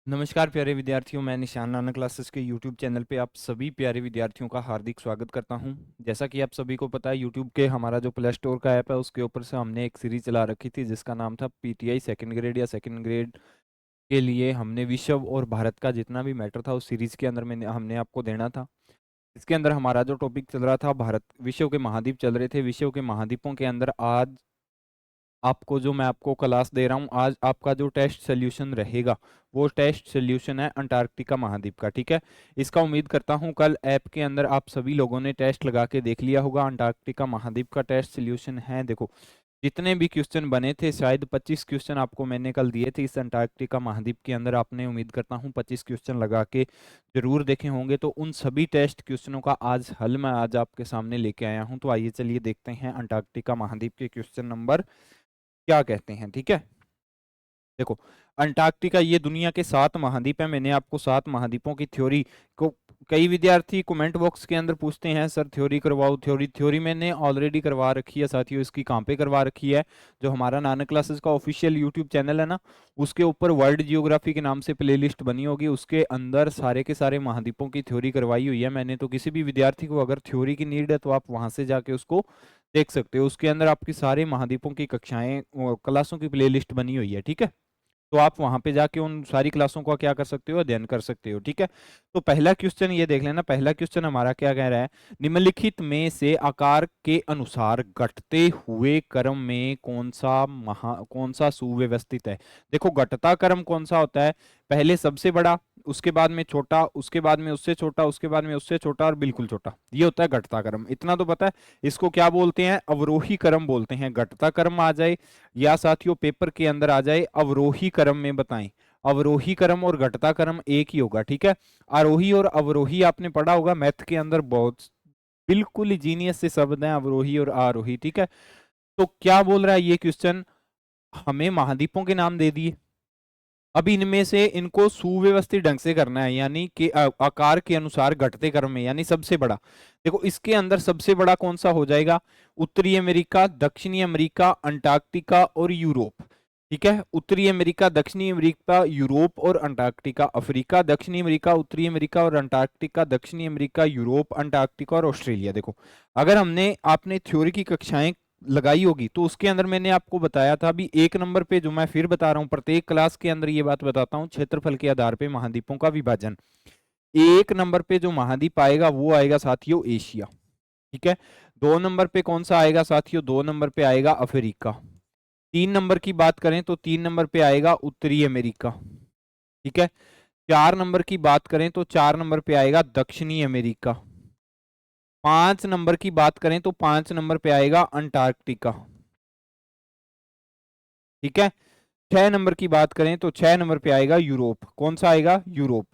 नमस्कार प्यारे विद्यार्थियों, मैं निशान नाना क्लासेस के यूट्यूब चैनल पे आप सभी प्यारे विद्यार्थियों का हार्दिक स्वागत करता हूं। जैसा कि आप सभी को पता है, यूट्यूब के हमारा जो प्ले स्टोर का ऐप है उसके ऊपर से हमने एक सीरीज चला रखी थी जिसका नाम था पीटीआई सेकंड ग्रेड या सेकंड ग्रेड के लिए हमने विश्व और भारत का जितना भी मैटर था उस सीरीज के अंदर मैंने हमने आपको देना था। इसके अंदर हमारा जो टॉपिक चल रहा था, भारत विश्व के महाद्वीप चल रहे थे। विश्व के महाद्वीपों के अंदर आज आपको जो मैं आपको क्लास दे रहा हूँ, आज आपका जो टेस्ट सोल्यूशन रहेगा वो टेस्ट सोल्यूशन है अंटार्कटिका महाद्वीप का। ठीक है, इसका उम्मीद करता हूँ कल ऐप के अंदर आप सभी लोगों ने टेस्ट लगा के देख लिया होगा। अंटार्कटिका महाद्वीप का टेस्ट सोल्यूशन है। देखो, जितने भी क्वेश्चन बने थे, शायद 25 क्वेश्चन आपको मैंने कल दिए थे इस अंटार्कटिका महाद्वीप के अंदर। आपने उम्मीद करता हूँ 25 क्वेश्चन लगा के जरूर देखे होंगे। तो उन सभी टेस्ट क्वेश्चनों का आज हल मैं आज आपके सामने लेके आया हूँ। तो आइए चलिए देखते हैं अंटार्कटिका महाद्वीप के क्वेश्चन नंबर क्या कहते हैं। ठीक है, देखो, अंटार्कटिका ये दुनिया के 7 महाद्वीप है। मैंने आपको 7 महाद्वीपों की थ्योरी को, कई विद्यार्थी कमेंट बॉक्स के अंदर पूछते हैं सर थ्योरी करवाओ। थ्योरी मैंने ऑलरेडी करवा रखी है साथियों। इसकी कहाँ पे करवा रखी है? जो हमारा नाना क्लासेस का ऑफिशियल यूट्यूब चैनल है ना, उसके ऊपर वर्ल्ड जियोग्राफी के नाम से प्लेलिस्ट बनी होगी, उसके अंदर सारे के सारे महाद्वीपों की थ्योरी करवाई हुई है मैंने। तो किसी भी विद्यार्थी को अगर थ्योरी की नीड है तो आप वहां से जाके उसको देख सकते हो। उसके अंदर आपकी सारे महाद्वीपों की कक्षाएं क्लासों की प्लेलिस्ट बनी हुई है। ठीक है, तो आप वहां पे जाके उन सारी क्लासों का क्या कर सकते हो, अध्ययन कर सकते हो। ठीक है, तो पहला क्वेश्चन ये देख लेना। पहला क्वेश्चन हमारा क्या कह रहा है? निम्नलिखित में से आकार के अनुसार घटते हुए क्रम में कौन सा सुव्यवस्थित है? देखो, घटता क्रम कौन सा होता है? पहले सबसे बड़ा, उसके बाद में छोटा, उसके बाद में उससे छोटा, उसके बाद में उससे छोटा और बिल्कुल छोटा, ये होता है घटता क्रम। इतना तो पता है। इसको क्या बोलते हैं? अवरोही क्रम बोलते हैं। घटता क्रम आ जाए या साथियों पेपर के अंदर आ जाए अवरोही क्रम में बताएं। अवरोही क्रम और घटता क्रम एक ही होगा। ठीक है, आरोही और अवरोही आपने पढ़ा होगा मैथ के अंदर, बहुत बिल्कुल जीनियस से शब्द हैं अवरोही और आरोही। ठीक है, तो क्या बोल रहा है ये क्वेश्चन? हमें महाद्वीपों के नाम दे दिए, अब इनमें से इनको सुव्यवस्थित ढंग से करना है, यानी कि आकार के अनुसार घटते क्रम में, यानी सबसे बड़ा। देखो, इसके अंदर सबसे बड़ा कौन सा हो जाएगा? उत्तरी अमेरिका, दक्षिणी अमेरिका, अंटार्कटिका और यूरोप। ठीक है, उत्तरी अमेरिका, दक्षिणी अमेरिका, यूरोप और अंटार्कटिका। अफ्रीका, दक्षिणी अमेरिका, उत्तरी अमेरिका और अंटार्कटिका, दक्षिणी अमेरिका, यूरोप, अंटार्कटिका और ऑस्ट्रेलिया। देखो, अगर हमने आपने थ्योरी की कक्षाएं लगाई होगी तो उसके अंदर मैंने आपको बताया था, अभी एक नंबर पे जो मैं फिर बता रहा हूं, प्रत्येक क्लास के अंदर ये बात बताता हूं, क्षेत्रफल के आधार पे महाद्वीपों का विभाजन। एक नंबर पे जो महाद्वीप आएगा वो आएगा साथियों एशिया। ठीक है, 2 नंबर पे कौन सा आएगा साथियों? 2 नंबर पे आएगा अफ्रीका। 3 नंबर की बात करें तो 3 नंबर पे आएगा उत्तरी अमेरिका। ठीक है, 4 नंबर की बात करें तो 4 नंबर पे आएगा दक्षिणी अमेरिका। 5 नंबर की बात करें तो 5 नंबर पे आएगा अंटार्कटिका। ठीक है, 6 नंबर की बात करें तो 6 नंबर पे आएगा यूरोप। कौन सा आएगा? यूरोप।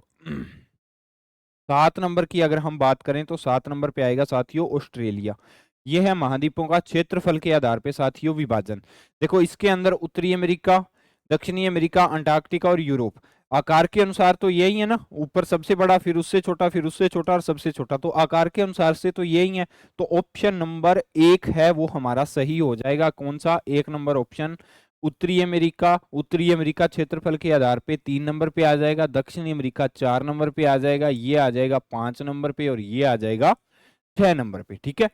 7 नंबर की अगर हम बात करें तो 7 नंबर पे आएगा साथियों ऑस्ट्रेलिया। यह है महाद्वीपों का क्षेत्रफल के आधार पे साथियों विभाजन। देखो, इसके अंदर उत्तरी अमेरिका, दक्षिणी अमेरिका, अंटार्कटिका और यूरोप। आकार के अनुसार तो यही है ना, ऊपर सबसे बड़ा, फिर उससे छोटा, फिर उससे छोटा और सबसे छोटा, तो आकार के अनुसार से तो यही है। तो ऑप्शन नंबर 1 है वो हमारा सही हो जाएगा। कौन सा? 1 नंबर ऑप्शन, उत्तरी अमेरिका। उत्तरी अमेरिका क्षेत्रफल के आधार पे 3 नंबर पे आ जाएगा, दक्षिणी अमेरिका 4 नंबर पे आ जाएगा, ये आ जाएगा 5 नंबर पे और ये आ जाएगा 6 नंबर पे। ठीक है,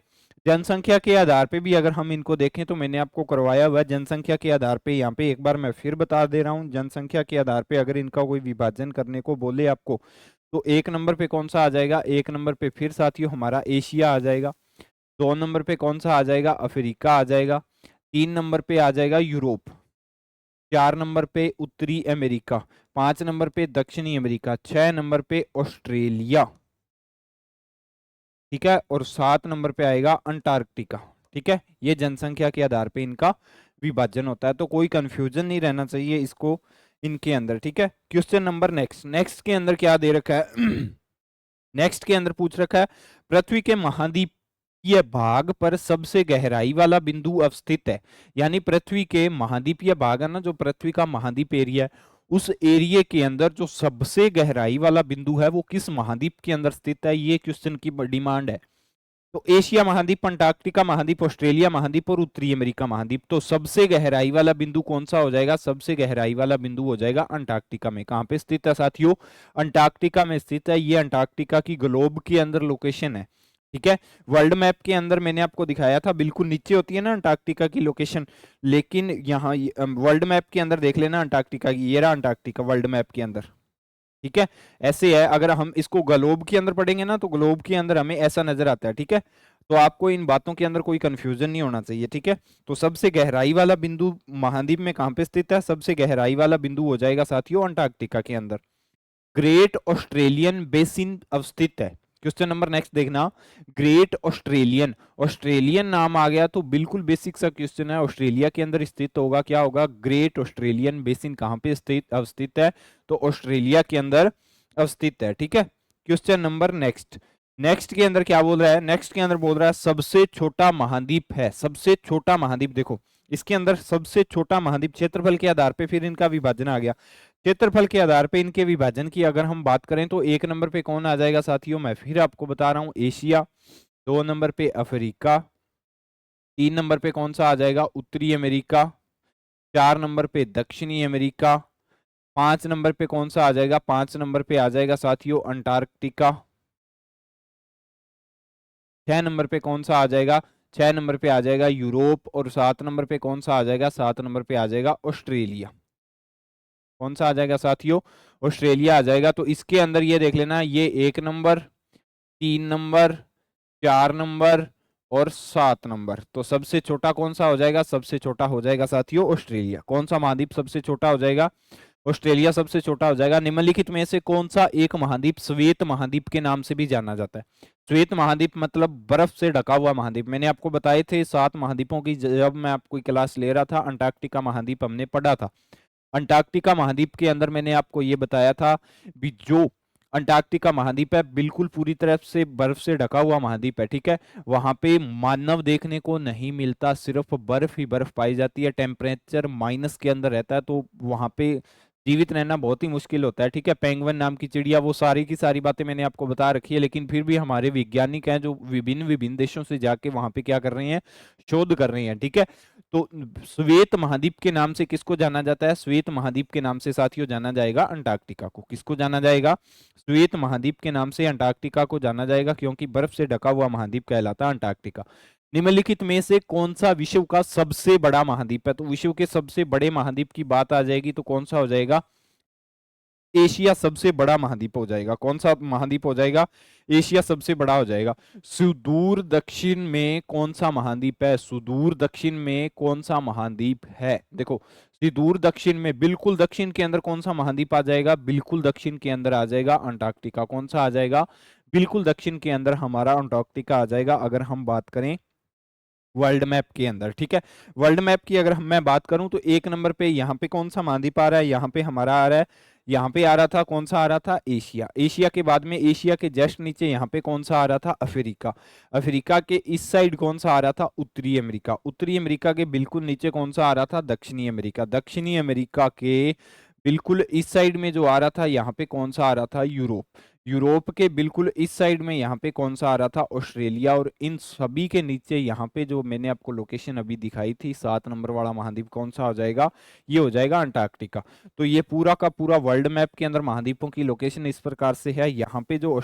जनसंख्या के आधार पे भी अगर हम इनको देखें तो मैंने आपको करवाया हुआ है जनसंख्या के आधार पे। यहाँ पे एक बार मैं फिर बता दे रहा हूँ, जनसंख्या के आधार पे अगर इनका कोई विभाजन करने को बोले आपको तो 1 नंबर पे कौन सा आ जाएगा? 1 नंबर पे फिर साथियों हमारा एशिया आ जाएगा। 2 नंबर पे कौन सा आ जाएगा? अफ्रीका आ जाएगा। 3 नंबर पे आ जाएगा यूरोप। 4 नंबर पे उत्तरी अमेरिका। 5 नंबर पे दक्षिणी अमेरिका। 6 नंबर पे ऑस्ट्रेलिया। ठीक है, और 7 नंबर पे आएगा अंटार्कटिका। ठीक है, ये जनसंख्या के आधार पे इनका विभाजन होता है, तो कोई कंफ्यूजन नहीं रहना चाहिए इसको इनके अंदर। ठीक है, क्वेश्चन नंबर नेक्स्ट। नेक्स्ट के अंदर क्या दे रखा है? नेक्स्ट के अंदर पूछ रखा है, पृथ्वी के महाद्वीपीय भाग पर सबसे गहराई वाला बिंदु अवस्थित है। यानी पृथ्वी के महाद्वीपीय भाग है ना, जो पृथ्वी का महाद्वीप एरिया है, उस एरिया के अंदर जो सबसे गहराई वाला बिंदु है वो किस महाद्वीप के अंदर स्थित है? ये क्वेश्चन की डिमांड है। तो एशिया महाद्वीप, अंटार्कटिका महाद्वीप, ऑस्ट्रेलिया महाद्वीप और उत्तरी अमेरिका महाद्वीप। तो सबसे गहराई वाला बिंदु कौन सा हो जाएगा? सबसे गहराई वाला बिंदु हो जाएगा अंटार्कटिका में। कहां पे स्थित है साथियों? अंटार्कटिका में स्थित है। ये अंटार्कटिका की ग्लोब के अंदर लोकेशन है, ठीक है। वर्ल्ड मैप के अंदर मैंने आपको दिखाया था, बिल्कुल नीचे होती है ना अंटार्कटिका की लोकेशन, लेकिन यहाँ वर्ल्ड मैप के अंदर देख लेना अंटार्कटिका की, ये रहा अंटार्कटिका वर्ल्ड मैप के अंदर, ठीक है। ऐसे है, अगर हम इसको ग्लोब के अंदर पढ़ेंगे ना तो ग्लोब के अंदर हमें ऐसा नजर आता है, ठीक है। तो आपको इन बातों के अंदर कोई कंफ्यूजन नहीं होना चाहिए, ठीक है। तो सबसे गहराई वाला बिंदु महाद्वीप में कहां पे स्थित है? सबसे गहराई वाला बिंदु हो जाएगा साथियों अंटार्कटिका के अंदर। ग्रेट ऑस्ट्रेलियन बेसिन अवस्थित है। क्वेश्चन नंबर नेक्स्ट देखना, ग्रेट ऑस्ट्रेलियन, ऑस्ट्रेलियन नाम आ गया तो बिल्कुल बेसिक सा क्वेश्चन है, ऑस्ट्रेलिया के अंदर स्थित होगा, क्या होगा? ग्रेट ऑस्ट्रेलियन बेसिन कहां पे स्थित अवस्थित है? तो ऑस्ट्रेलिया के अंदर अवस्थित है, ठीक है। क्वेश्चन नंबर नेक्स्ट, नेक्स्ट के अंदर क्या बोल रहा है? नेक्स्ट के अंदर बोल रहा है सबसे छोटा महाद्वीप है, सबसे छोटा महाद्वीप। देखो इसके अंदर सबसे छोटा महाद्वीप, क्षेत्रफल के आधार पे फिर इनका विभाजन आ गया। क्षेत्रफल के आधार पे इनके विभाजन की अगर हम बात करें तो एक नंबर पे कौन आ जाएगा साथियों? मैं फिर आपको बता रहा हूं, एशिया। दो नंबर पे अफ्रीका। तीन नंबर पे कौन सा आ जाएगा? उत्तरी अमेरिका। चार नंबर पे दक्षिणी अमेरिका। पांच नंबर पे कौन सा आ जाएगा? पांच नंबर पे आ जाएगा साथियों अंटार्कटिका। छह नंबर पे कौन सा आ जाएगा? छह नंबर पे आ जाएगा यूरोप। और सात नंबर पे कौन सा आ जाएगा? सात नंबर पे आ जाएगा ऑस्ट्रेलिया। कौन सा आ जाएगा साथियों? ऑस्ट्रेलिया आ जाएगा। तो इसके अंदर ये देख लेना, ये एक नंबर, तीन नंबर, चार नंबर और सात नंबर। तो सबसे छोटा कौन सा हो जाएगा? सबसे छोटा हो जाएगा साथियों ऑस्ट्रेलिया। कौन सा महाद्वीप सबसे छोटा हो जाएगा? ऑस्ट्रेलिया सबसे छोटा हो जाएगा। निम्नलिखित में से कौन सा एक महाद्वीप श्वेत महाद्वीप के नाम से भी जाना जाता है? श्वेत महाद्वीप मतलब बर्फ से ढका हुआ महाद्वीप। मैंने आपको बताए थे सात महाद्वीपों की, जब मैं आपको क्लास ले रहा था अंटार्कटिका महाद्वीप हमने पढ़ा था। अंटार्कटिका महाद्वीप के अंदर मैंने आपको ये बताया था भी, जो अंटार्कटिका महाद्वीप है बिल्कुल पूरी तरह से बर्फ से ढका हुआ महाद्वीप है, ठीक है। वहां पे मानव देखने को नहीं मिलता, सिर्फ बर्फ ही बर्फ पाई जाती है। टेम्परेचर माइनस के अंदर रहता है, तो वहां पे जीवित रहना बहुत ही मुश्किल होता है, ठीक है। पेंगुइन नाम की चिड़िया, वो सारी की सारी बातें मैंने आपको बता रखी है, लेकिन फिर भी हमारे वैज्ञानिक हैं जो विभिन्न विभिन्न देशों से जाके वहां पे क्या कर रहे हैं? शोध कर रहे हैं, ठीक है। तो श्वेत महाद्वीप के नाम से किसको जाना जाता है? श्वेत महाद्वीप के नाम से साथियों जाना जाएगा अंटार्कटिका को। किसको जाना जाएगा? श्वेत महाद्वीप के नाम से अंटार्कटिका को जाना जाएगा, क्योंकि बर्फ से ढका हुआ महाद्वीप कहलाता है अंटार्कटिका। निम्नलिखित में से कौन सा विश्व का सबसे बड़ा महाद्वीप है? तो विश्व के सबसे बड़े महाद्वीप की बात आ जाएगी तो कौन सा हो जाएगा? एशिया सबसे बड़ा महाद्वीप हो जाएगा। कौन सा महाद्वीप हो जाएगा? एशिया सबसे बड़ा हो जाएगा। सुदूर दक्षिण में कौन सा महाद्वीप है? सुदूर दक्षिण में कौन सा महाद्वीप है? देखो सुदूर दक्षिण में, बिल्कुल दक्षिण के अंदर कौन सा महाद्वीप आ जाएगा? बिल्कुल दक्षिण के अंदर आ जाएगा अंटार्कटिका। कौन सा आ जाएगा? बिल्कुल दक्षिण के अंदर हमारा अंटार्कटिका आ जाएगा, अगर हम बात करें वर्ल्ड मैप के अंदर, ठीक है। वर्ल्ड मैप की अगर मैं बात करूं तो एक नंबर पे यहाँ पे कौन सा महाद्वीप आ रहा है? यहाँ पे हमारा आ रहा है, यहाँ पे आ रहा था, कौन सा आ रहा था? एशिया। एशिया के बाद में, एशिया के जस्ट नीचे यहाँ पे कौन सा आ रहा था? अफ्रीका। अफ्रीका के इस साइड कौन सा आ रहा था? उत्तरी अमेरिका। उत्तरी अमेरिका के बिल्कुल नीचे कौन सा आ रहा था? दक्षिणी अमेरिका। दक्षिणी अमेरिका के बिल्कुल इस साइड में जो आ रहा था, यहाँ पे कौन सा आ रहा था? यूरोप। यूरोप के बिल्कुल इस साइड में यहाँ पे कौन सा आ रहा था? ऑस्ट्रेलिया। और इन सभी के नीचे यहाँ पे जो मैंने आपको लोकेशन अभी दिखाई थी, सात नंबर वाला महाद्वीप कौन सा हो जाएगा? ये हो जाएगा अंटार्कटिका। तो ये पूरा का पूरा वर्ल्ड मैप के अंदर महाद्वीपों की लोकेशन इस प्रकार से है। यहाँ पे जो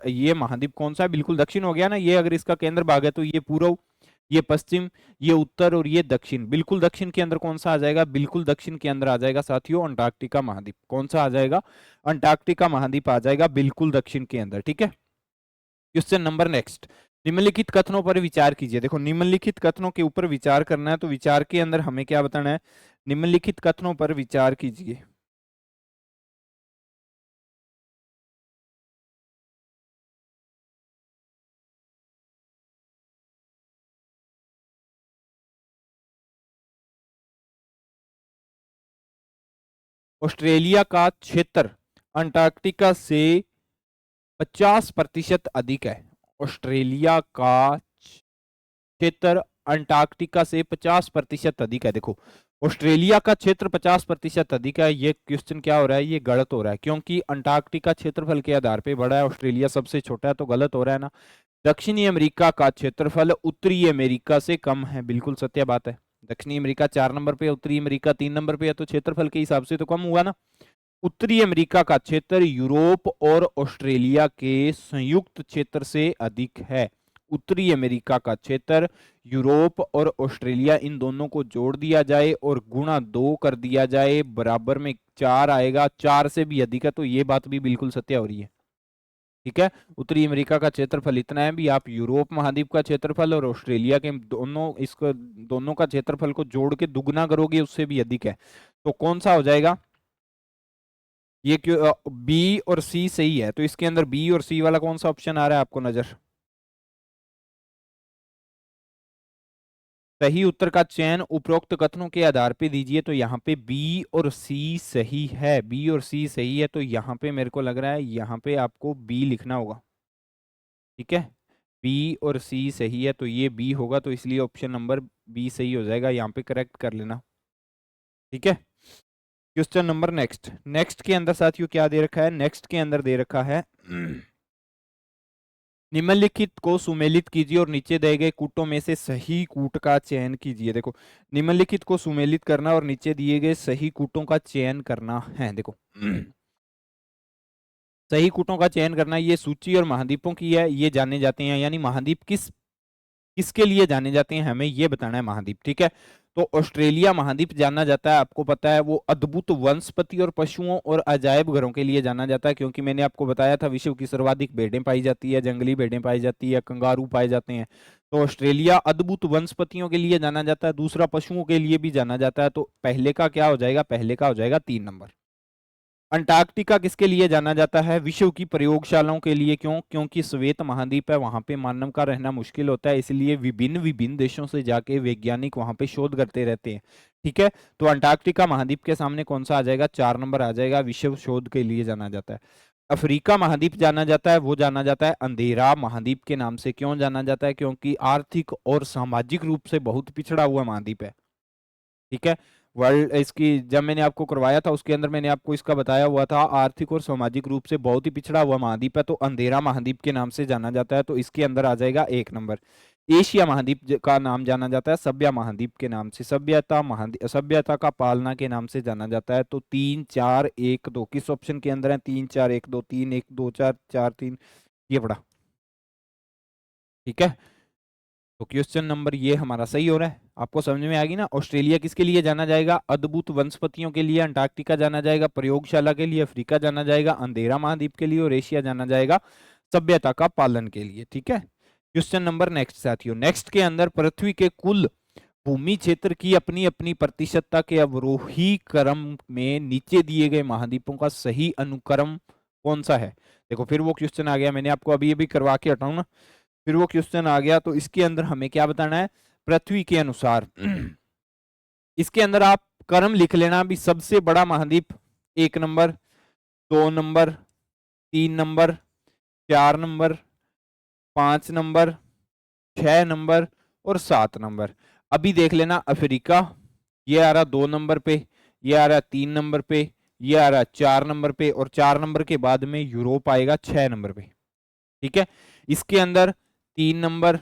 ये महाद्वीप कौन सा है? बिल्कुल दक्षिण हो गया ना, ये अगर इसका केंद्र भाग है तो ये पूर्व, ये पश्चिम, ये उत्तर और ये दक्षिण। बिल्कुल दक्षिण के अंदर कौन सा आ जाएगा? बिल्कुल दक्षिण के अंदर आ जाएगा साथियों अंटार्कटिका महाद्वीप। कौन सा आ जाएगा? अंटार्कटिका महाद्वीप आ जाएगा बिल्कुल दक्षिण के अंदर, ठीक है। क्वेश्चन नंबर नेक्स्ट, निम्नलिखित कथनों पर विचार कीजिए। देखो निम्नलिखित कथनों के ऊपर विचार करना है, तो विचार के अंदर हमें क्या बताना है? निम्नलिखित कथनों पर विचार कीजिए। ऑस्ट्रेलिया का क्षेत्र अंटार्कटिका से 50% अधिक है। ऑस्ट्रेलिया का क्षेत्र अंटार्कटिका से 50% अधिक है। देखो ऑस्ट्रेलिया का क्षेत्र 50% अधिक है, ये क्वेश्चन क्या हो रहा है? ये गलत हो रहा है, क्योंकि अंटार्कटिका क्षेत्रफल के आधार पे बड़ा है, ऑस्ट्रेलिया सबसे छोटा है, तो गलत हो रहा है ना। दक्षिणी अमेरिका का क्षेत्रफल उत्तरी अमेरिका से कम है। बिल्कुल सत्य बात है। दक्षिणी अमेरिका 4 नंबर पे, उत्तरी अमेरिका 3 नंबर पे है, तो क्षेत्रफल के हिसाब से तो कम हुआ ना। उत्तरी अमेरिका का क्षेत्र यूरोप और ऑस्ट्रेलिया के संयुक्त क्षेत्र से अधिक है। उत्तरी अमेरिका का क्षेत्र यूरोप और ऑस्ट्रेलिया इन दोनों को जोड़ दिया जाए और गुणा 2 कर दिया जाए, बराबर में 4 आएगा। 4 से भी अधिक है, तो ये बात भी बिल्कुल सत्य हो रही है। ठीक है, उत्तरी अमेरिका का क्षेत्रफल इतना है भी, आप यूरोप महाद्वीप का क्षेत्रफल और ऑस्ट्रेलिया के दोनों का क्षेत्रफल को जोड़ के दुगना करोगे, उससे भी अधिक है। तो कौन सा हो जाएगा ये? क्यों बी और सी सही है, तो इसके अंदर बी और सी वाला कौन सा ऑप्शन आ रहा है आपको नजर? सही उत्तर का चयन उपरोक्त कथनों के आधार पे दीजिए। तो यहाँ पे बी और सी सही है, बी और सी सही है, तो यहाँ पे मेरे को लग रहा है यहाँ पे आपको बी लिखना होगा। ठीक है, बी और सी सही है, तो ये बी होगा, तो इसलिए ऑप्शन नंबर बी सही हो जाएगा। यहाँ पे करेक्ट कर लेना। ठीक है, क्वेश्चन नंबर नेक्स्ट। नेक्स्ट के अंदर साथियों क्या दे रखा है? नेक्स्ट के अंदर दे रखा है निम्नलिखित को सुमेलित कीजिए और नीचे दिए गए कूटों में से सही कूट का चयन कीजिए। देखो, निम्नलिखित को सुमेलित करना और नीचे दिए गए सही कूटों का चयन करना है। देखो सही कूटों का चयन करना, ये सूची और महाद्वीपों की है, ये जाने जाते हैं, यानी महाद्वीप किसके लिए जाने जाते हैं, हमें ये बताना है महाद्वीप। ठीक है, तो ऑस्ट्रेलिया महाद्वीप जाना जाता है, आपको पता है, वो अद्भुत वनस्पति और पशुओं और अजायब घरों के लिए जाना जाता है, क्योंकि मैंने आपको बताया था विश्व की सर्वाधिक भेड़ें पाई जाती है, जंगली भेड़ें पाई जाती है, कंगारू पाए जाते हैं। तो ऑस्ट्रेलिया अद्भुत वनस्पतियों के लिए जाना जाता है, दूसरा पशुओं के लिए भी जाना जाता है। तो पहले का क्या हो जाएगा? पहले का हो जाएगा 3 नंबर। अंटार्कटिका किसके लिए जाना जाता है? विश्व की प्रयोगशालाओं के लिए। क्यों? क्योंकि श्वेत महाद्वीप है, वहां पे मानव का रहना मुश्किल होता है, इसलिए विभिन्न विभिन्न देशों से जाके वैज्ञानिक वहां पे शोध करते रहते हैं। ठीक है, तो अंटार्कटिका महाद्वीप के सामने कौन सा आ जाएगा? 4 नंबर आ जाएगा, विश्व शोध के लिए जाना जाता है। अफ्रीका महाद्वीप जाना जाता है, वो जाना जाता है अंधेरा महाद्वीप के नाम से। क्यों जाना जाता है? क्योंकि आर्थिक और सामाजिक रूप से बहुत पिछड़ा हुआ महाद्वीप है। ठीक है, वर्ल्ड इसकी जब मैंने आपको करवाया था उसके अंदर मैंने आपको इसका बताया हुआ था, आर्थिक और सामाजिक रूप से बहुत ही पिछड़ा हुआ महाद्वीप है, तो अंधेरा महाद्वीप के नाम से जाना जाता है। तो इसके अंदर आ जाएगा 1 नंबर। एशिया महाद्वीप का नाम जाना जाता है सभ्य महाद्वीप के नाम से, सभ्यता का पालना के नाम से जाना जाता है। तो 3 4 1 2 किस ऑप्शन के अंदर है? 3 4 1 2 3 1 2 4 4 3, ये पड़ा। ठीक है, तो क्वेश्चन नंबर ये हमारा सही हो रहा है। आपको समझ में आ गई ना? ऑस्ट्रेलिया किसके लिए जाना जाएगा? अद्भुत वनस्पतियों के लिए। अंटार्कटिका जाना जाएगा प्रयोगशाला के लिए। अफ्रीका जाना जाएगा अंधेरा महाद्वीप के लिए। और एशिया जाना जाएगा सभ्यता का पालन के लिए। ठीक है, क्वेश्चन नंबर नेक्स्ट साथियों। नेक्स्ट के अंदर पृथ्वी के कुल भूमि क्षेत्र की अपनी अपनी प्रतिशतता के अवरोही क्रम में नीचे दिए गए महाद्वीपों का सही अनुक्रम कौन सा है? देखो फिर वो क्वेश्चन आ गया, मैंने आपको अभी अभी करवा के हटाऊं ना, फिर वो क्वेश्चन आ गया। तो इसके अंदर हमें क्या बताना है? पृथ्वी के अनुसार इसके अंदर आप क्रम लिख लेना भी। सबसे बड़ा महाद्वीप 1 number, 2 number, 3 number, 4 number, 5 number, 6 number और 7 नंबर। अभी देख लेना, अफ्रीका ये आ रहा 2 नंबर पे, ये आ रहा 3 नंबर पे, ये आ रहा 4 नंबर पे, और 4 नंबर के बाद में यूरोप आएगा 6 नंबर पे। ठीक है, इसके अंदर 3 नंबर,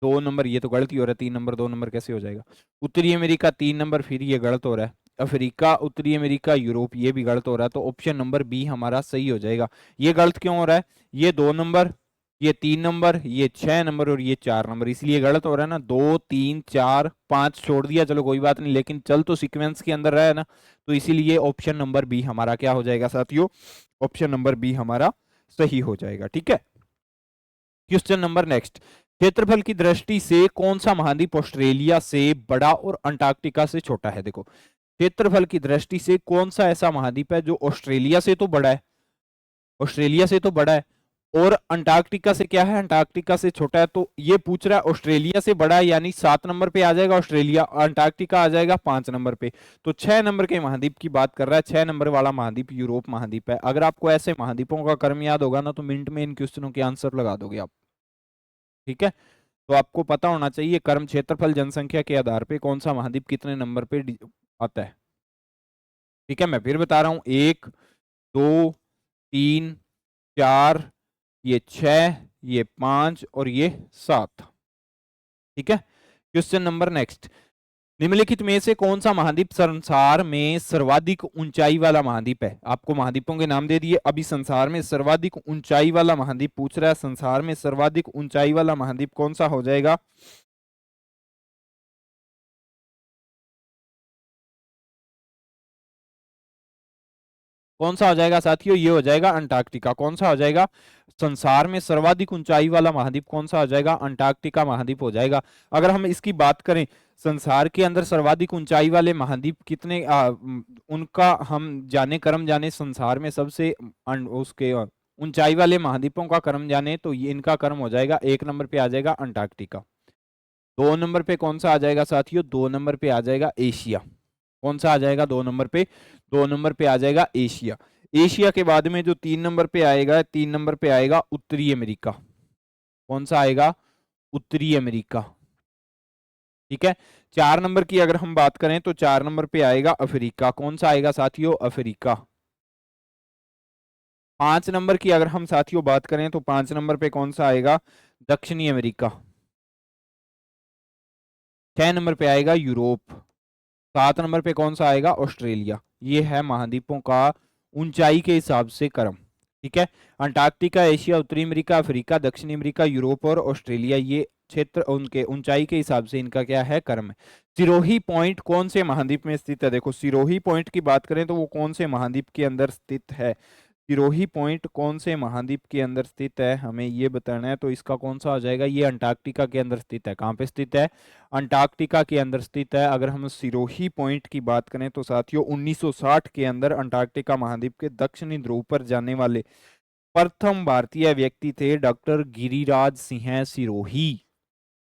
2 नंबर, ये तो गलत ही हो रहा है, 3 नंबर 2 नंबर कैसे हो जाएगा? उत्तरी अमेरिका 3 नंबर, फिर ये गलत हो रहा है। अफ्रीका, उत्तरी अमेरिका, यूरोप, ये भी गलत हो रहा है। तो ऑप्शन नंबर बी हमारा सही हो जाएगा। ये गलत क्यों हो रहा है? ये 2 नंबर, ये 3 नंबर, ये 6 नंबर और ये 4 नंबर, इसलिए गलत हो रहा है ना। 2 3 4 5 छोड़ दिया, चलो कोई बात नहीं, लेकिन चल तो सीक्वेंस के अंदर रहा है ना, तो इसीलिए ऑप्शन नंबर बी हमारा क्या हो जाएगा साथियों? ऑप्शन नंबर बी हमारा सही हो जाएगा। ठीक है, क्वेश्चन नंबर नेक्स्ट। क्षेत्रफल की दृष्टि से कौन सा महाद्वीप ऑस्ट्रेलिया से बड़ा और अंटार्कटिका से छोटा है? देखो, क्षेत्रफल की दृष्टि से कौन सा ऐसा महाद्वीप है जो ऑस्ट्रेलिया से तो बड़ा है, ऑस्ट्रेलिया से तो बड़ा है, और अंटार्कटिका से क्या है? अंटार्कटिका से छोटा है। तो ये पूछ रहा है ऑस्ट्रेलिया से बड़ा है, यानी 7 नंबर पे आ जाएगा ऑस्ट्रेलिया, अंटार्कटिका आ जाएगा 5 नंबर पे। तो 6 नंबर के महाद्वीप की बात कर रहा है। 6 नंबर वाला महाद्वीप यूरोप महाद्वीप है। अगर आपको ऐसे महाद्वीपों का क्रम याद होगा ना, तो मिनट में इन क्वेश्चनों के आंसर लगा दोगे आप। ठीक है, तो आपको पता होना चाहिए कर्म क्षेत्रफल जनसंख्या के आधार पे कौन सा महाद्वीप कितने नंबर पे आता है। ठीक है, मैं फिर बता रहा हूं, 1 2 3 4, ये 6, ये 5 और ये 7। ठीक है, क्वेश्चन नंबर नेक्स्ट। निम्नलिखित में से कौन सा महाद्वीप संसार में सर्वाधिक ऊंचाई वाला महाद्वीप है? आपको महाद्वीपों के नाम दे दिए। अभी संसार में सर्वाधिक ऊंचाई वाला महाद्वीप पूछ रहा है। संसार में सर्वाधिक ऊंचाई वाला महाद्वीप कौन सा हो जाएगा? कौन सा हो जाएगा साथियों? ये हो जाएगा अंटार्कटिका। कौन सा हो जाएगा? संसार में सर्वाधिक ऊंचाई वाला महाद्वीप कौन सा हो जाएगा? अंटार्कटिका महाद्वीप हो जाएगा। अगर हम इसकी बात करें, संसार के अंदर सर्वाधिक ऊंचाई वाले महाद्वीप कितने उनका हम जाने क्रम जाने, संसार में सबसे उसके ऊंचाई वाले महाद्वीपों का क्रम जाने, तो ये इनका क्रम हो जाएगा। 1 नंबर पे आ जाएगा अंटार्कटिका। 2 नंबर पे कौन सा आ जाएगा साथियों? 2 नंबर पे आ जाएगा एशिया। कौन सा आ जाएगा 2 नंबर पे? 2 नंबर पे आ जाएगा एशिया। एशिया के बाद में जो 3 नंबर पे आएगा, 3 नंबर पे आएगा उत्तरी अमेरिका। कौन सा आएगा? उत्तरी अमेरिका। ठीक है। 4 नंबर की अगर हम बात करें तो 4 नंबर पे आएगा अफ्रीका। कौन सा आएगा साथियों? अफ्रीका। 5 नंबर की अगर हम साथियों बात करें तो 5 नंबर पे कौन सा आएगा? दक्षिणी अमेरिका। 6 नंबर पे आएगा यूरोप। 7 नंबर पे कौन सा आएगा? ऑस्ट्रेलिया। ये है महाद्वीपों का ऊंचाई के हिसाब से क्रम। ठीक है, अंटार्कटिका, एशिया, उत्तरी अमेरिका, अफ्रीका, दक्षिणी अमेरिका, यूरोप और ऑस्ट्रेलिया, ये क्षेत्र उनके ऊंचाई के हिसाब से इनका क्या है? क्रम है। सिरोही पॉइंट कौन से महाद्वीप में स्थित है? देखो, सिरोही पॉइंट की बात करें तो वो कौन से महाद्वीप के अंदर स्थित है? सिरोही पॉइंट कौन से महाद्वीप के अंदर स्थित है, हमें ये बताना है। तो इसका कौन सा हो जाएगा? ये अंटार्कटिका के अंदर स्थित है। कहाँ पे स्थित है? अंटार्कटिका के अंदर स्थित है। अगर हम सिरोही पॉइंट की बात करें तो साथियों 1960 के अंदर अंटार्कटिका महाद्वीप के दक्षिणी ध्रुव पर जाने वाले प्रथम भारतीय व्यक्ति थे डॉक्टर गिरिराज सिंह सिरोही।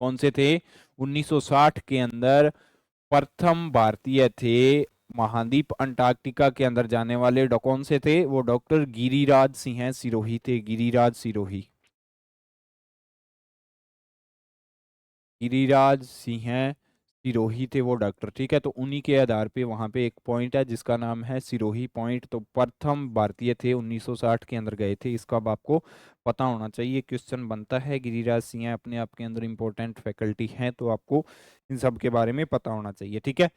कौन से थे? 1960 के अंदर प्रथम भारतीय थे महाद्वीप अंटार्कटिका के अंदर जाने वाले। कौन से थे वो? डॉक्टर गिरिराज सिंह सिरोही थे। गिरिराज सिरोही, गिरिराज सिंह सिरोही थे वो डॉक्टर। ठीक है, तो उन्हीं के आधार पे वहां पे एक पॉइंट है जिसका नाम है सिरोही पॉइंट। तो प्रथम भारतीय थे, 1960 के अंदर गए थे। इसका अब आपको पता होना चाहिए। क्वेश्चन बनता है। गिरिराज सिंह अपने आप के अंदर इंपॉर्टेंट फैकल्टी हैं, तो आपको इन सब के बारे में पता होना चाहिए। ठीक है,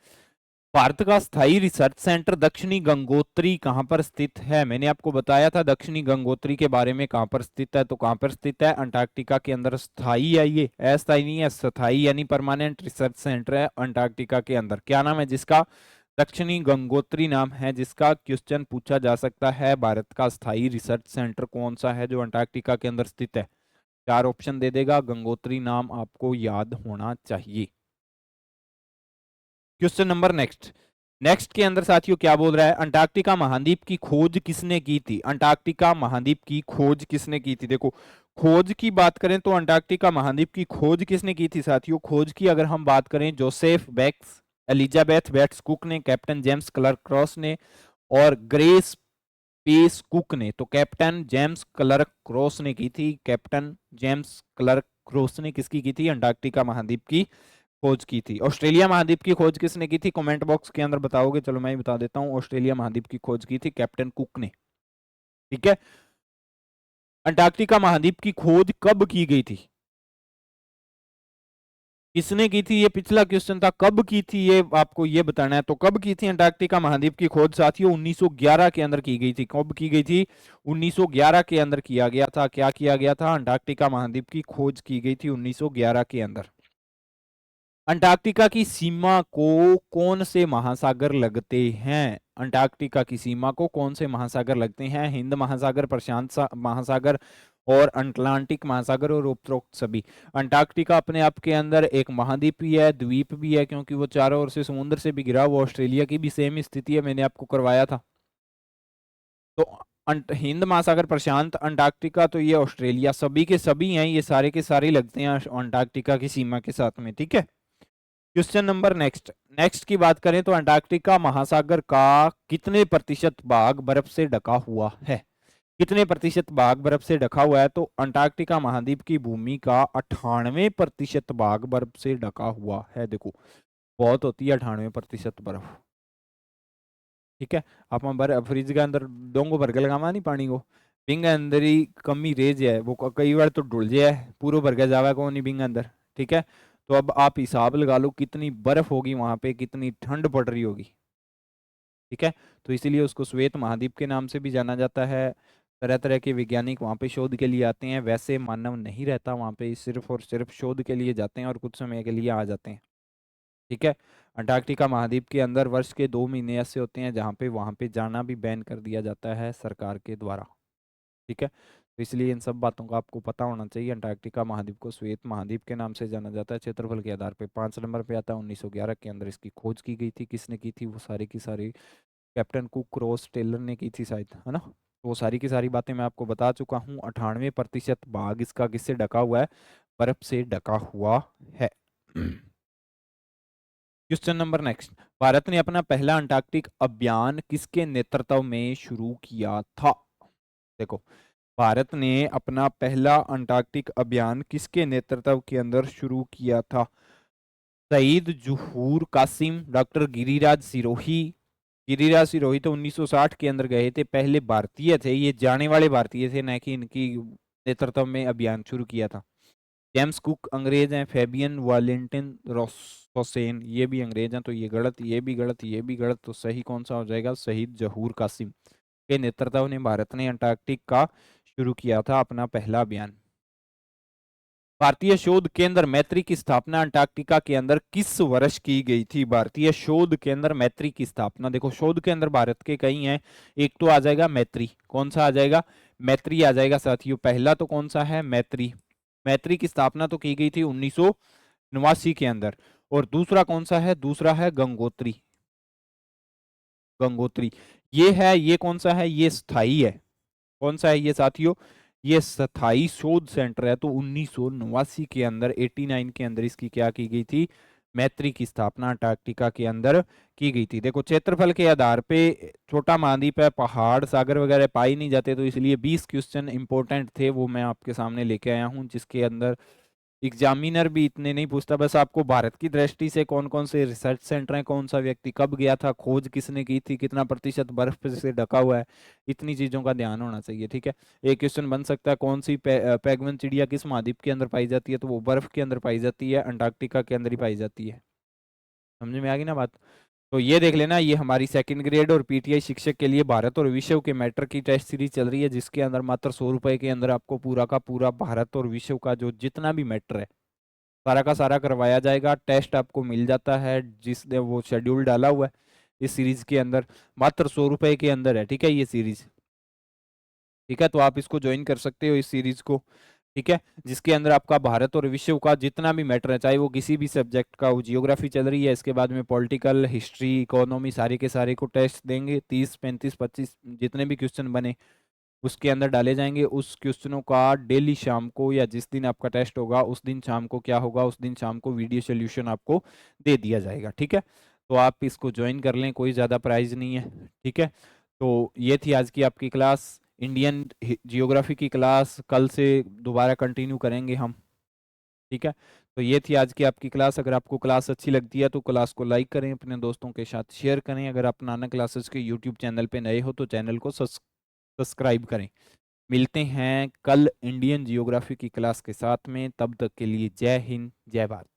भारत का स्थायी रिसर्च सेंटर दक्षिणी गंगोत्री कहाँ पर स्थित है? मैंने आपको बताया था दक्षिणी गंगोत्री के बारे में। कहाँ पर स्थित है? तो कहाँ पर स्थित है? अंटार्कटिका के अंदर। स्थायी है ये, अस्थायी नहीं है। स्थायी यानी परमानेंट रिसर्च सेंटर है अंटार्कटिका के अंदर। क्या नाम है जिसका? दक्षिणी गंगोत्री नाम है जिसका। क्वेश्चन पूछा जा सकता है, भारत का स्थायी रिसर्च सेंटर कौन सा है जो अंटार्कटिका के अंदर स्थित है? 4 ऑप्शन दे देगा। गंगोत्री नाम आपको याद होना चाहिए। Question number next. नेक्स्ट के अंदर साथियों क्या बोल रहा है? अंटार्कटिका महाद्वीप की खोज किसने की थी? अंटार्कटिका महाद्वीप की खोज किसने की थी? देखो, खोज की बात करें तो अंटार्कटिका महाद्वीप की खोज किसने की थी साथियों? खोज की अगर हम बात करें, Joseph Banks, Elizabeth Batts Cook ने, कैप्टन जेम्स क्लर्क क्रॉस ने और ग्रेस पेस कुक ने। तो कैप्टन जेम्स क्लर्क क्रॉस ने की थी। कैप्टन जेम्स क्लर्क क्रॉस ने किसकी की थी? अंटार्कटिका महाद्वीप की खोज की थी। ऑस्ट्रेलिया महाद्वीप की खोज किसने की थी? कमेंट बॉक्स के अंदर बताओगे? चलो मैं ही बता देता हूं। ऑस्ट्रेलिया महाद्वीप की खोज की थी कैप्टन कुक ने। ठीक है, अंटार्कटिका महाद्वीप की खोज कब की गई थी? किसने की थी? ये पिछला क्वेश्चन था। कब की थी ये आपको ये बताना है। तो कब की थी अंटार्कटिका महाद्वीप की खोज साथियों? 1911 के अंदर की गई थी। कब की गई थी? 1911 के अंदर किया गया था। क्या किया गया था? अंटार्कटिका महाद्वीप की खोज की गई थी 1911 के अंदर। अंटार्कटिका की सीमा को कौन से महासागर लगते हैं? अंटार्कटिका की सीमा को कौन से महासागर लगते हैं? हिंद महासागर, प्रशांत महासागर और अटलांटिक महासागर और उपरोक्त सभी। अंटार्कटिका अपने आप के अंदर एक महाद्वीप भी है, द्वीप भी है, क्योंकि वो चारों ओर से समुद्र से भी घिरा हुआ। ऑस्ट्रेलिया की भी सेम स्थिति है, मैंने आपको करवाया था। तो हिंद महासागर, प्रशांत, अंटार्कटिका, तो ये ऑस्ट्रेलिया, सभी के सभी हैं, ये सारे के सारे लगते हैं अंटार्कटिका की सीमा के साथ में। ठीक है, क्वेश्चन नंबर नेक्स्ट। नेक्स्ट की बात करें तो अंटार्कटिका महासागर का कितने प्रतिशत भाग बर्फ से ढका हुआ है? कितने प्रतिशत भाग बर्फ से ढका हुआ है? तो अंटार्कटिका महाद्वीप की भूमि का 98% भाग बर्फ से ढका हुआ है। देखो, बहुत होती है 98% बर्फ। ठीक है, आप बर्फ फ्रिज के अंदर डोंगो भर के लगावा नहीं पानी को, बिंग अंदर ही कमी रेज है वो कई बार तो डुल जाए पूरा भर गया जावा कौन नहीं बिंग अंदर। ठीक है, तो अब आप हिसाब लगा लो कितनी बर्फ होगी वहां पे, कितनी ठंड पड़ रही होगी। ठीक है, तो इसीलिए उसको श्वेत महाद्वीप के नाम से भी जाना जाता है। तरह तरह के वैज्ञानिक वहां पे शोध के लिए आते हैं, वैसे मानव नहीं रहता वहां पे, सिर्फ और सिर्फ शोध के लिए जाते हैं और कुछ समय के लिए आ जाते हैं। ठीक है, अंटार्कटिका महाद्वीप के अंदर वर्ष के 2 महीने ऐसे होते हैं जहाँ पे वहां पे जाना भी बैन कर दिया जाता है सरकार के द्वारा। ठीक है, तो इसलिए इन सब बातों का आपको पता होना चाहिए। अंटार्कटिका महाद्वीप को श्वेत महाद्वीप के नाम से जाना जाता है। क्षेत्रफल के आधार पे 5 नंबर पे आता है। 1911 के अंदर इसकी खोज की गई थी। किसने की थी? वो सारी की सारी कैप्टन कुक रॉस टेलर ने की थी शायद, है ना। तो वो सारी की सारी बातें मैं आपको बता चुका हूँ। 98% भाग इसका किससे ढका हुआ है? बर्फ से ढका हुआ है। क्वेश्चन नंबर नेक्स्ट, भारत ने अपना पहला अंटार्कटिक अभियान किसके नेतृत्व में शुरू किया था? देखो, भारत ने अपना पहला अंटार्कटिक अभियान किसके नेतृत्व के अंदर शुरू किया था? शहीद जहूर कासिम, डॉक्टर गिरिराज सिरोही। गिरिराज सिरोही तो 1960 के अंदर गए थे, पहले भारतीय थे, ये जाने वाले भारतीय थे, न कि इनकी नेतृत्व में अभियान शुरू किया था। जेम्स कुक अंग्रेज हैं। फेबियन वालेंटिन रोसेन ये भी अंग्रेज हैं, तो ये गलत, ये भी गलत, ये भी गलत, तो सही कौन सा हो जाएगा? शहीद जहूर कासिम के नेतृत्व में भारत ने अंटार्कटिक का शुरू किया था अपना पहला अभियान। भारतीय शोध केंद्र मैत्री की स्थापना अंटार्कटिका के अंदर किस वर्ष की गई थी? भारतीय शोध केंद्र मैत्री की स्थापना, देखो शोध केंद्र भारत के कई हैं, एक तो आ जाएगा मैत्री, कौन सा आ जाएगा? मैत्री आ जाएगा साथियों। पहला तो कौन सा है? मैत्री। मैत्री की स्थापना तो की गई थी 1989 के अंदर। और दूसरा कौन सा है? दूसरा है गंगोत्री। गंगोत्री ये है, ये कौन सा है? ये स्थाई है। कौन सा है ये साथियों? ये स्थाई शोध सेंटर है। तो 1989 के अंदर, 89 के अंदर इसकी क्या की गई थी? मैत्री की स्थापना अंटार्कटिका के अंदर की गई थी। देखो क्षेत्रफल के आधार पे छोटा महाद्वीप है, पहाड़ सागर वगैरह पाई नहीं जाते, तो इसलिए 20 क्वेश्चन इंपॉर्टेंट थे वो मैं आपके सामने लेके आया हूँ, जिसके अंदर एग्जामिनर भी इतने नहीं पूछता, बस आपको भारत की दृष्टि से कौन कौन से रिसर्च सेंटर हैं, कौन सा व्यक्ति कब गया था, खोज किसने की थी, कितना प्रतिशत बर्फ से ढका हुआ है, इतनी चीजों का ध्यान होना चाहिए। ठीक है, एक क्वेश्चन बन सकता है कौन सी पेंगुइन चिड़िया किस महाद्वीप के अंदर पाई जाती है? तो वो बर्फ के अंदर पाई जाती है, अंटार्कटिका के अंदर ही पाई जाती है। समझ में आ गई ना बात? तो ये देख लेना, ये हमारी सेकंड ग्रेड और पीटीआई शिक्षक के लिए भारत और विश्व के मैटर की टेस्ट सीरीज चल रही है, जिसके अंदर मात्र 100 रुपए के अंदर आपको पूरा का पूरा भारत और विश्व का जो जितना भी मैटर है सारा का सारा करवाया जाएगा। टेस्ट आपको मिल जाता है, जिसने वो शेड्यूल डाला हुआ है इस सीरीज के अंदर, मात्र 100 रुपए के अंदर है। ठीक है, ये सीरीज, ठीक है, तो आप इसको ज्वाइन कर सकते हो इस सीरीज को। ठीक है, जिसके अंदर आपका भारत और विश्व का जितना भी मैटर है, चाहे वो किसी भी सब्जेक्ट का, वो जियोग्राफी चल रही है, इसके बाद में पॉलिटिकल, हिस्ट्री, इकोनॉमी, सारे के सारे को टेस्ट देंगे। 30 35 25 जितने भी क्वेश्चन बने उसके अंदर डाले जाएंगे। उस क्वेश्चनों का डेली शाम को, या जिस दिन आपका टेस्ट होगा उस दिन शाम को क्या होगा? उस दिन शाम को वीडियो सोल्यूशन आपको दे दिया जाएगा। ठीक है, तो आप इसको ज्वाइन कर लें, कोई ज़्यादा प्राइज नहीं है। ठीक है, तो ये थी आज की आपकी क्लास, इंडियन जियोग्राफी की क्लास। कल से दोबारा कंटिन्यू करेंगे हम। ठीक है, तो ये थी आज की आपकी क्लास। अगर आपको क्लास अच्छी लगती है तो क्लास को लाइक करें, अपने दोस्तों के साथ शेयर करें। अगर आप नाना क्लासेस के यूट्यूब चैनल पे नए हो तो चैनल को सब्सक्राइब करें। मिलते हैं कल इंडियन जियोग्राफी की क्लास के साथ में, तब तक के लिए जय हिंद, जय भारत।